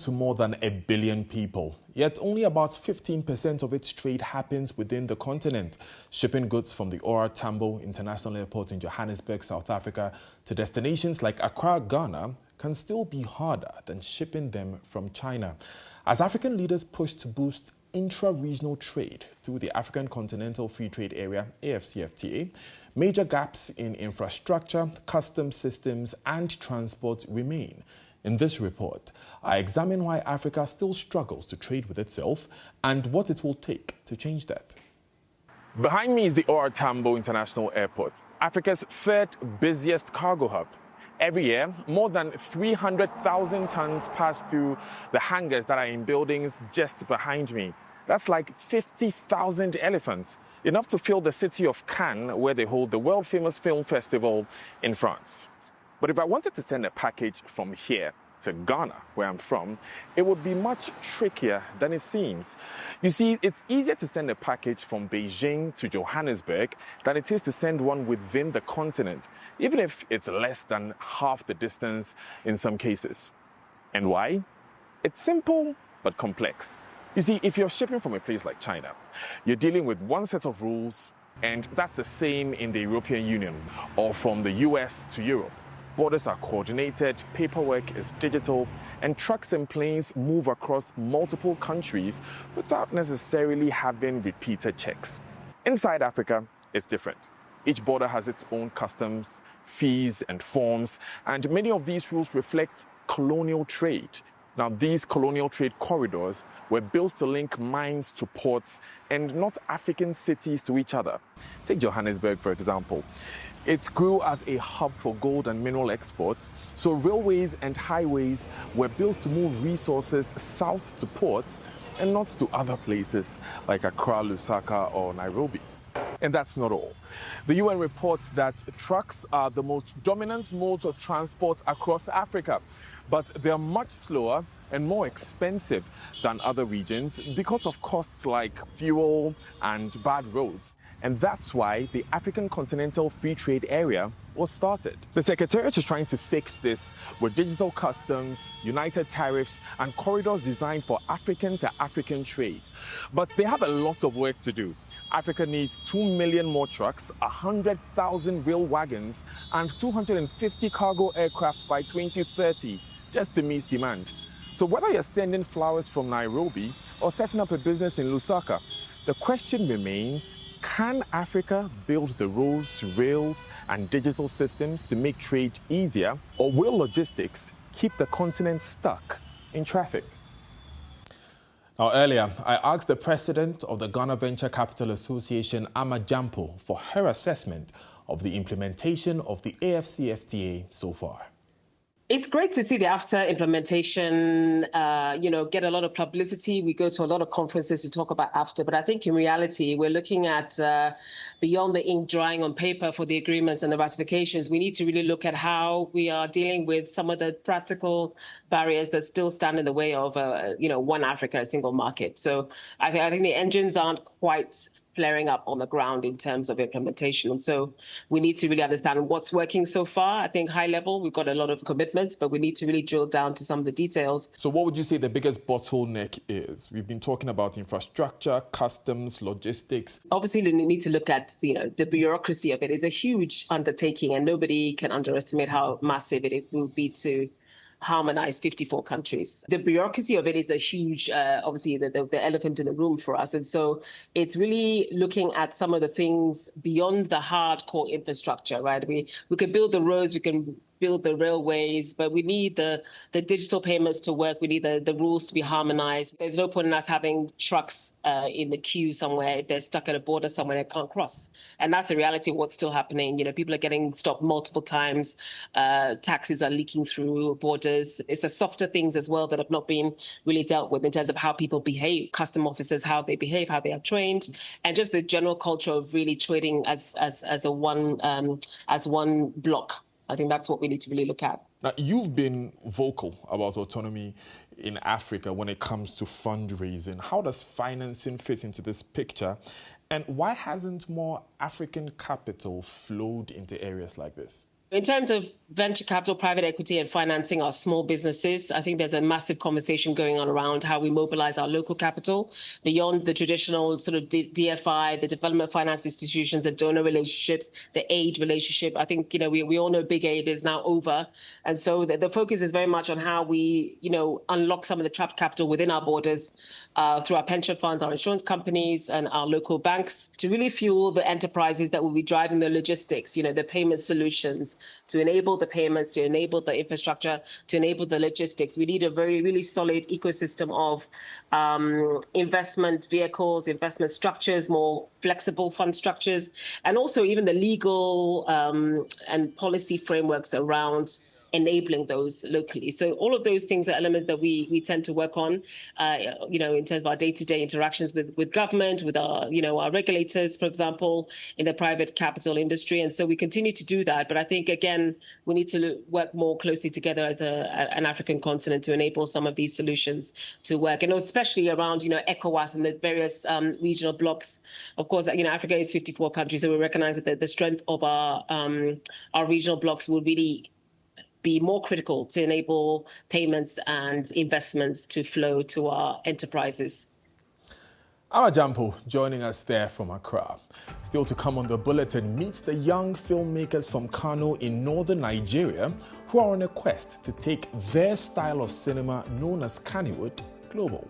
To more than 1 billion people, yet only about 15% of its trade happens within the continent. Shipping goods from the OR Tambo International Airport in Johannesburg, South Africa, to destinations like Accra, Ghana, can still be harder than shipping them from China. As African leaders push to boost intra-regional trade through the African Continental Free Trade Area, AfCFTA, major gaps in infrastructure, customs systems and transport remain. In this report, I examine why Africa still struggles to trade with itself and what it will take to change that. Behind me is the OR Tambo International Airport, Africa's third busiest cargo hub. Every year, more than 300,000 tons pass through the hangars that are in buildings just behind me. That's like 50,000 elephants, enough to fill the city of Cannes, where they hold the world-famous film festival in France. But if I wanted to send a package from here to Ghana, where I'm from, it would be much trickier than it seems. You see, it's easier to send a package from Beijing to Johannesburg than it is to send one within the continent, even if it's less than half the distance in some cases. And why? It's simple but complex. You see, if you're shipping from a place like China, you're dealing with one set of rules, and that's the same in the European Union, or from the US to Europe. Borders are coordinated, paperwork is digital, and trucks and planes move across multiple countries without necessarily having repeated checks. Inside Africa, it's different. Each border has its own customs, fees, and forms, and many of these rules reflect colonial trade. Now, these colonial trade corridors were built to link mines to ports and not African cities to each other. Take Johannesburg, for example. It grew as a hub for gold and mineral exports, so railways and highways were built to move resources south to ports and not to other places like Accra, Lusaka, or Nairobi. And that's not all. The UN reports that trucks are the most dominant mode of transport across Africa, but they are much slower and more expensive than other regions because of costs like fuel and bad roads. And that's why the African Continental Free Trade Area was started. The Secretariat is trying to fix this with digital customs, united tariffs, and corridors designed for African to African trade. But they have a lot of work to do. Africa needs 2 million more trucks, 100,000 rail wagons, and 250 cargo aircraft by 2030, just to meet demand. So whether you're sending flowers from Nairobi or setting up a business in Lusaka, the question remains, can Africa build the roads, rails, and digital systems to make trade easier, or will logistics keep the continent stuck in traffic? Now, earlier, I asked the president of the Ghana Venture Capital Association, Amma Gyampo, for her assessment of the implementation of the AfCFTA so far. It's great to see the AfCFTA implementation, get a lot of publicity. We go to a lot of conferences to talk about AfCFTA, but I think in reality, we're looking at beyond the ink drying on paper for the agreements and the ratifications. We need to really look at how we are dealing with some of the practical barriers that still stand in the way of, one Africa, a single market. So I think the engines aren't quite flaring up on the ground in terms of implementation. And so we need to really understand what's working so far. I think high level, we've got a lot of commitments, but we need to really drill down to some of the details. So what would you say the biggest bottleneck is? We've been talking about infrastructure, customs, logistics. Obviously, we need to look at, the bureaucracy of it. It's a huge undertaking, and nobody can underestimate how massive it will be to harmonize 54 countries. The bureaucracy of it is a huge, obviously, the elephant in the room for us. And so it's really looking at some of the things beyond the hardcore infrastructure, right? We can build the roads, we can build the railways, but we need the digital payments to work. We need the rules to be harmonized. There's no point in us having trucks in the queue somewhere if they're stuck at a border somewhere they can't cross. And that's the reality of what's still happening. People are getting stopped multiple times. Taxes are leaking through borders. It's the softer things as well that have not been really dealt with in terms of how people behave, custom officers, how they behave, how they are trained, and just the general culture of really trading as one block. I think that's what we need to really look at. Now, you've been vocal about autonomy in Africa when it comes to fundraising. How does financing fit into this picture? And why hasn't more African capital flowed into areas like this? In terms of venture capital, private equity and financing our small businesses, I think there's a massive conversation going on around how we mobilize our local capital beyond the traditional sort of DFI, the development finance institutions, the donor relationships, the aid relationship. I think, we all know big aid is now over. And so the focus is very much on how we, unlock some of the trapped capital within our borders through our pension funds, our insurance companies and our local banks to really fuel the enterprises that will be driving the logistics, the payment solutions, to enable the payments, to enable the infrastructure, to enable the logistics. We need a really solid ecosystem of investment vehicles, investment structures, more flexible fund structures, and also even the legal and policy frameworks around enabling those locally. So all of those things are elements that we tend to work on, in terms of our day-to-day interactions with government, with our, our regulators, for example, in the private capital industry. And so we continue to do that. But I think, again, we need to work more closely together as an African continent to enable some of these solutions to work. And especially around, ECOWAS and the various regional blocks. Of course, Africa is 54 countries, so we recognize that the strength of our regional blocks will really be more critical to enable payments and investments to flow to our enterprises. Amma Gyampo joining us there from Accra. Still to come on the bulletin, meet the young filmmakers from Kano in northern Nigeria who are on a quest to take their style of cinema known as Kannywood global.